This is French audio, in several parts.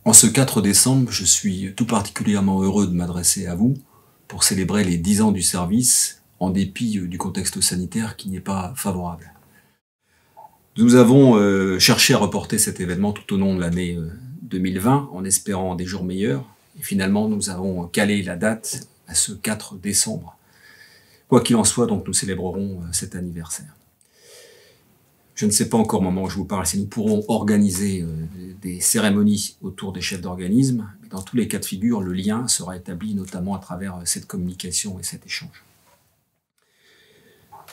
En ce 4 décembre, je suis tout particulièrement heureux de m'adresser à vous pour célébrer les 10 ans du service, en dépit du contexte sanitaire qui n'est pas favorable. Nous avons cherché à reporter cet événement tout au long de l'année 2020 en espérant des jours meilleurs. Et finalement, nous avons calé la date à ce 4 décembre. Quoi qu'il en soit, donc, nous célébrerons cet anniversaire. Je ne sais pas encore au moment où je vous parle si nous pourrons organiser des cérémonies autour des chefs d'organisme, mais dans tous les cas de figure, le lien sera établi notamment à travers cette communication et cet échange.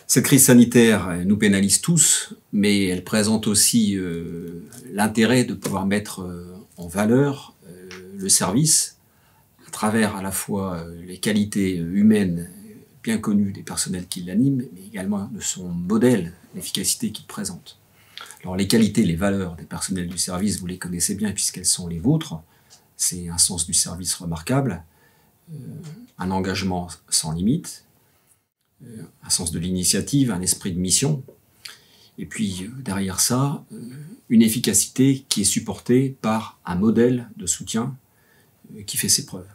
Cette crise sanitaire nous pénalise tous, mais elle présente aussi l'intérêt de pouvoir mettre en valeur le service à travers à la fois les qualités humaines bien connues des personnels qui l'animent, mais également de son modèle, l'efficacité qu'il présente. Alors les qualités, les valeurs des personnels du service, vous les connaissez bien puisqu'elles sont les vôtres. C'est un sens du service remarquable, un engagement sans limite, un sens de l'initiative, un esprit de mission, et puis derrière ça, une efficacité qui est supportée par un modèle de soutien qui fait ses preuves.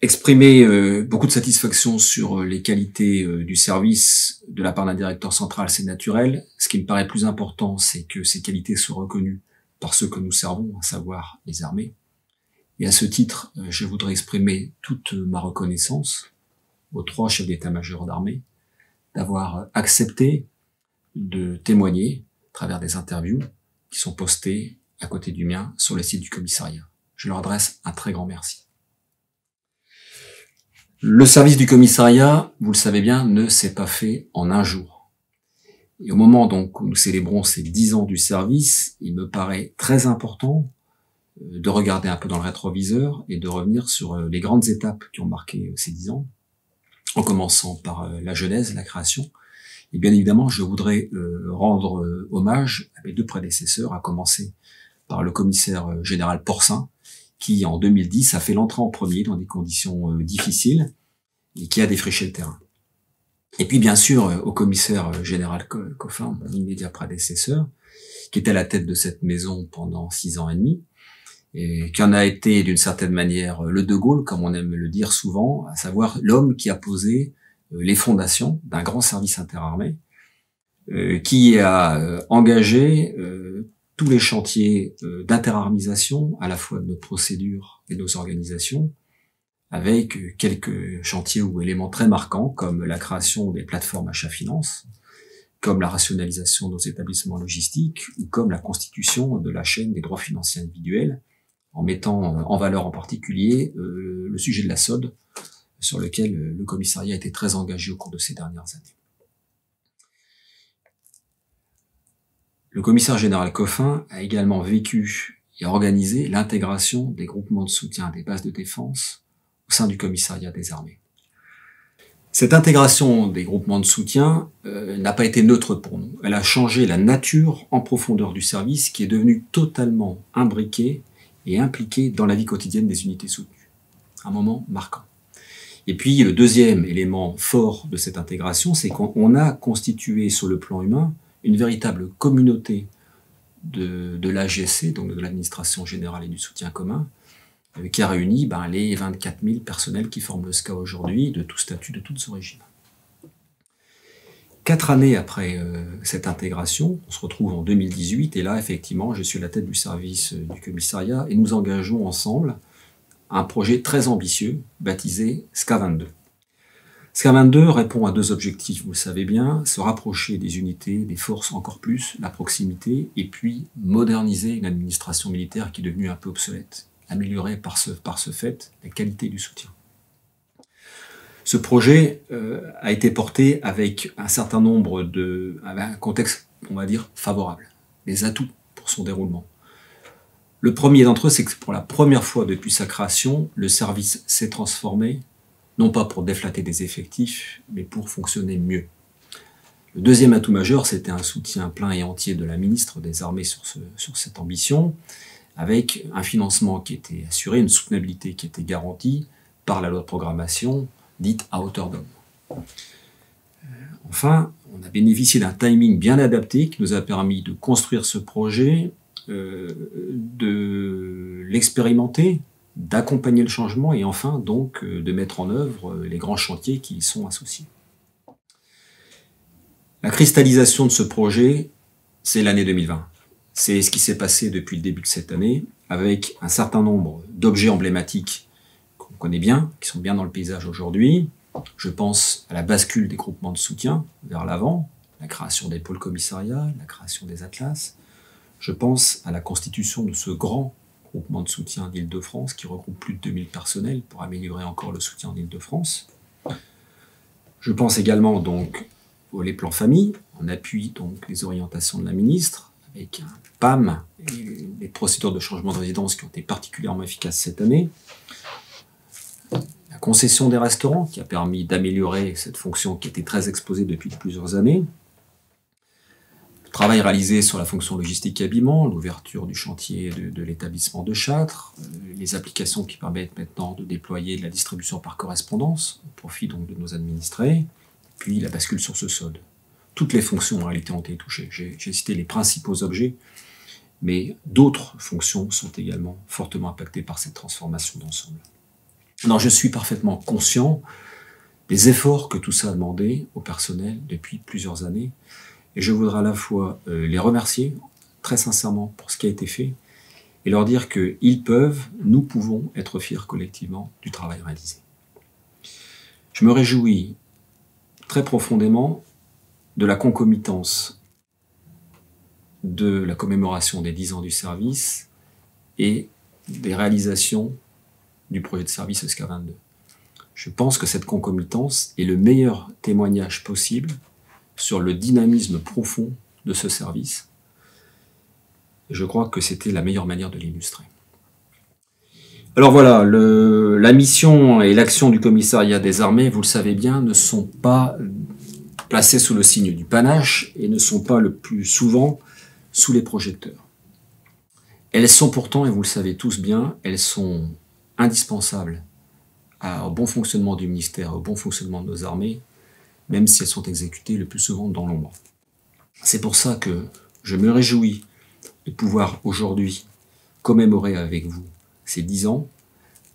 Exprimer beaucoup de satisfaction sur les qualités du service de la part d'un directeur central, c'est naturel. Ce qui me paraît plus important, c'est que ces qualités soient reconnues par ceux que nous servons, à savoir les armées. Et à ce titre, je voudrais exprimer toute ma reconnaissance aux 3 chefs d'état-major d'armée d'avoir accepté de témoigner à travers des interviews qui sont postées à côté du mien sur le site du commissariat. Je leur adresse un très grand merci. Le service du commissariat, vous le savez bien, ne s'est pas fait en un jour. Et au moment donc où nous célébrons ces 10 ans du service, il me paraît très important de regarder un peu dans le rétroviseur et de revenir sur les grandes étapes qui ont marqué ces 10 ans, en commençant par la genèse, la création. Et bien évidemment, je voudrais rendre hommage à mes 2 prédécesseurs, à commencer par le commissaire général Porcin, qui en 2010 a fait l'entrée en premier dans des conditions difficiles et qui a défriché le terrain. Et puis bien sûr au commissaire général Coffin, mon immédiat prédécesseur, qui était à la tête de cette maison pendant 6 ans et demi, et qui en a été d'une certaine manière le De Gaulle, comme on aime le dire souvent, à savoir l'homme qui a posé les fondations d'un grand service interarmé, qui a engagé tous les chantiers d'interarmisation, à la fois de nos procédures et de nos organisations, avec quelques chantiers ou éléments très marquants, comme la création des plateformes achat finance, comme la rationalisation de nos établissements logistiques, ou comme la constitution de la chaîne des droits financiers individuels, en mettant en valeur en particulier le sujet de la SOD, sur lequel le commissariat a été très engagé au cours de ces dernières années. Le commissaire général Coffin a également vécu et organisé l'intégration des groupements de soutien des bases de défense au sein du commissariat des armées. Cette intégration des groupements de soutien n'a pas été neutre pour nous. Elle a changé la nature en profondeur du service qui est devenu totalement imbriqué et impliqué dans la vie quotidienne des unités soutenues. Un moment marquant. Et puis le deuxième élément fort de cette intégration, c'est qu'on a constitué sur le plan humain une véritable communauté de l'AGSC, donc de l'administration générale et du soutien commun, qui a réuni les 24 000 personnels qui forment le SCA aujourd'hui, de tout statut, de toutes origines. 4 années après cette intégration, on se retrouve en 2018, et là, effectivement, je suis à la tête du service du commissariat, et nous engageons ensemble un projet très ambitieux, baptisé SCA 22. SCA 22 répond à 2 objectifs, vous le savez bien, se rapprocher des unités, des forces encore plus, la proximité, et puis moderniser une administration militaire qui est devenue un peu obsolète, améliorer par ce fait la qualité du soutien. Ce projet a été porté avec un certain nombre avec un contexte, on va dire, favorable, des atouts pour son déroulement. Le premier d'entre eux, c'est que pour la première fois depuis sa création, le service s'est transformé, non pas pour déflater des effectifs, mais pour fonctionner mieux. Le deuxième atout majeur, c'était un soutien plein et entier de la ministre des Armées sur cette ambition, avec un financement qui était assuré, une soutenabilité qui était garantie par la loi de programmation, dite à hauteur d'homme. Enfin, on a bénéficié d'un timing bien adapté qui nous a permis de construire ce projet, de l'expérimenter, d'accompagner le changement et enfin donc de mettre en œuvre les grands chantiers qui y sont associés. La cristallisation de ce projet, c'est l'année 2020. C'est ce qui s'est passé depuis le début de cette année, avec un certain nombre d'objets emblématiques qu'on connaît bien, qui sont bien dans le paysage aujourd'hui. Je pense à la bascule des groupements de soutien vers l'avant, la création des pôles commissariats, la création des atlas. Je pense à la constitution de ce grand groupement de soutien d'Île-de-France qui regroupe plus de 2000 personnels pour améliorer encore le soutien en Île-de-France. Je pense également donc les plans famille, en appui donc les orientations de la ministre, avec un PAM et les procédures de changement de résidence qui ont été particulièrement efficaces cette année. La concession des restaurants qui a permis d'améliorer cette fonction qui était très exposée depuis plusieurs années. Le travail réalisé sur la fonction logistique et habillement, l'ouverture du chantier de l'établissement de Châtres, les applications qui permettent maintenant de déployer de la distribution par correspondance au profit donc de nos administrés. Puis la bascule sur ce SOD. Toutes les fonctions en réalité ont été touchées. J'ai cité les principaux objets, mais d'autres fonctions sont également fortement impactées par cette transformation d'ensemble. Alors je suis parfaitement conscient des efforts que tout ça a demandé au personnel depuis plusieurs années, et je voudrais à la fois les remercier très sincèrement pour ce qui a été fait, et leur dire qu'ils peuvent, nous pouvons être fiers collectivement du travail réalisé. Je me réjouis très profondément de la concomitance de la commémoration des 10 ans du service et des réalisations du projet de service ESCA22. Je pense que cette concomitance est le meilleur témoignage possible sur le dynamisme profond de ce service. Et je crois que c'était la meilleure manière de l'illustrer. Alors voilà, la mission et l'action du commissariat des armées, vous le savez bien, ne sont pas placées sous le signe du panache et ne sont pas le plus souvent sous les projecteurs. Elles sont pourtant, et vous le savez tous bien, elles sont indispensables au bon fonctionnement du ministère, au bon fonctionnement de nos armées, même si elles sont exécutées le plus souvent dans l'ombre. C'est pour ça que je me réjouis de pouvoir aujourd'hui commémorer avec vous ces 10 ans,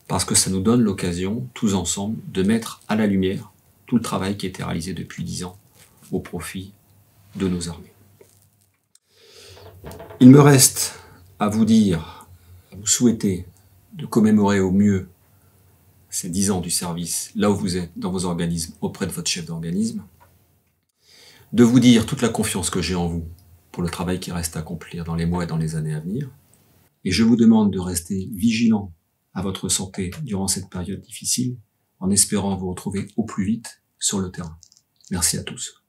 parce que ça nous donne l'occasion, tous ensemble, de mettre à la lumière tout le travail qui a été réalisé depuis 10 ans au profit de nos armées. Il me reste à vous dire, à vous souhaiter de commémorer au mieux ces 10 ans du service, là où vous êtes, dans vos organismes, auprès de votre chef d'organisme, de vous dire toute la confiance que j'ai en vous pour le travail qui reste à accomplir dans les mois et dans les années à venir. Et je vous demande de rester vigilant à votre santé durant cette période difficile, en espérant vous retrouver au plus vite sur le terrain. Merci à tous.